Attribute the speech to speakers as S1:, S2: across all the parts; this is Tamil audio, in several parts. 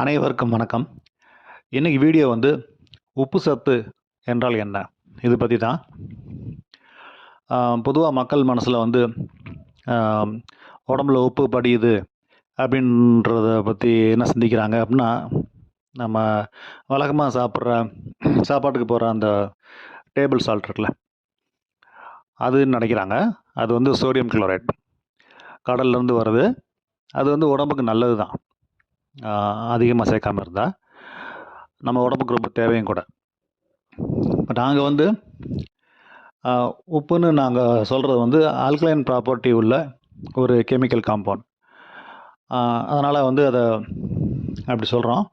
S1: அனைவருக்கும் வணக்கம். இன்னைக்கு வீடியோ வந்து உப்பு சத்து என்றால் என்ன? இது பற்றி தான். பொதுவா மக்கள் மனசில் வந்து ஆம், உடம்புல உப்பு படியுது அப்படின்றத பற்றி என்ன சிந்திக்கிறாங்க அப்படின்னா, நம்ம வழக்கமாக சாப்பிட்ற சாப்பாட்டுக்கு போகிற அந்த டேபிள் சால்ட் இருக்குல்ல, அதுன்னு நினைக்கிறாங்க. அது வந்து சோடியம் குளோரைட் கடல்லேருந்து வருது. அது வந்து உடம்புக்கு நல்லது தான், அதிகமாக சேர்க்காம இருந்தால் நம்ம உடம்புக்கு ரொம்ப தேவையும் கூட. இப்போ நாங்கள் வந்து உப்புன்னு நாங்கள் சொல்கிறது வந்து ஆல்கலைன் ப்ராப்பர்ட்டி உள்ள ஒரு கெமிக்கல் காம்பவுண்ட். அதனால் வந்து அதை அப்படி சொல்கிறோம்.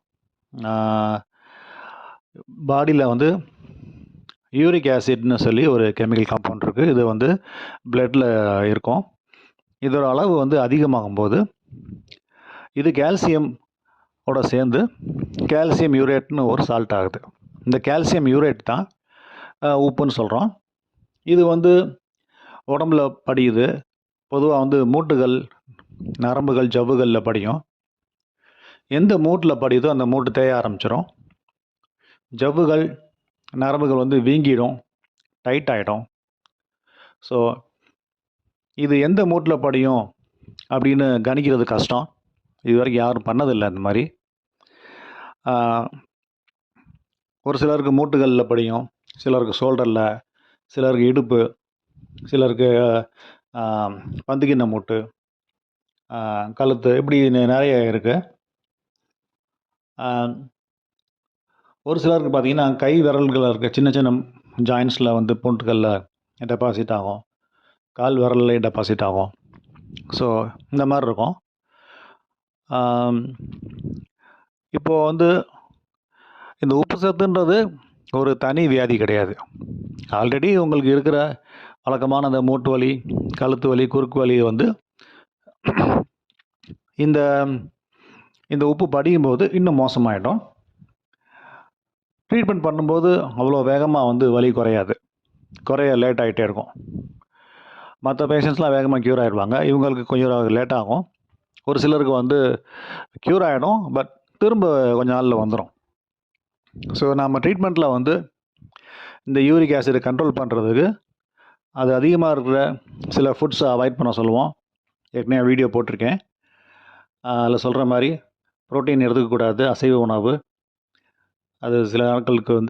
S1: பாடியில் வந்து யூரிக் ஆசிட்னு சொல்லி ஒரு கெமிக்கல் காம்பவுண்ட் இருக்குது. இது வந்து பிளட்டில் இருக்கும். இதோட அளவு வந்து அதிகமாகும்போது இது கால்சியமோட சேர்ந்து கால்சியம் யூரேட்னு ஒரு சால்ட் ஆகுது. இந்த கால்சியம் யூரேட் தான் உப்புன்னு சொல்கிறோம். இது வந்து உடம்புல படியுது. பொதுவாக வந்து மூட்டுகள், நரம்புகள், ஜவ்வுகளில் படியும். எந்த மூட்டில் படியுதோ அந்த மூட்டு தேய ஆரம்பிச்சிடும். ஜவ்வுகள், நரம்புகள் வந்து வீங்கிடும், டைட் ஆகிடும். ஸோ இது எந்த மூட்டில் படியும் அப்படின்னு கணிக்கிறது கஷ்டம். இது வரைக்கும் யாரும் பண்ணதில்லை இந்த மாதிரி. ஒரு சிலருக்கு மூட்டுகளில் படியும், சிலருக்கு ஷோல்டரில், சிலருக்கு இடுப்பு, சிலருக்கு பந்துக்கிண்ண மூட்டு, கழுத்து, இப்படி நிறைய இருக்குது. ஒரு சிலருக்கு பார்த்திங்கன்னா கை விரல்களில் இருக்க சின்ன சின்ன ஜாயின்ஸில் வந்து பூண்டுகளில் டெபாசிட் ஆகும், கால் விரல்லையும் டெபாசிட் ஆகும். ஸோ இந்த மாதிரி இருக்கும். இப்போது வந்து இந்த உப்பு சத்துன்றது ஒரு தனி வியாதி கிடையாது. ஆல்ரெடி உங்களுக்கு இருக்கிற வழக்கமான அந்த மூட்டு வலி, கழுத்து வலி, குறுக்கு வலி வந்து இந்த இந்த உப்பு படியும் போது இன்னும் மோசமாயிடும். ட்ரீட்மெண்ட் பண்ணும்போது அவ்வளோ வேகமாக வந்து வலி குறைய லேட் ஆகிட்டே இருக்கும். மற்ற பேஷண்ட்ஸ்லாம் வேகமாக க்யூர் ஆகிடுவாங்க. இவங்களுக்கு கொஞ்சம் லேட் ஆகும். ஒரு சிலருக்கு வந்து க்யூர் ஆகிடும், பட் திரும்ப கொஞ்ச நாளில் வந்துடும். ஸோ நம்ம ட்ரீட்மெண்ட்டில் வந்து இந்த யூரிக் ஆசிடை கண்ட்ரோல் பண்ணுறதுக்கு அது அதிகமாக இருக்கிற சில ஃபுட்ஸை அவாய்ட் பண்ண சொல்லுவோம். ஏற்கனவே வீடியோ போட்டிருக்கேன். அதில் சொல்கிற மாதிரி புரோட்டீன் எடுத்துக்கக்கூடாது, அசைவ உணவு. அது சில நாட்களுக்கு வந்து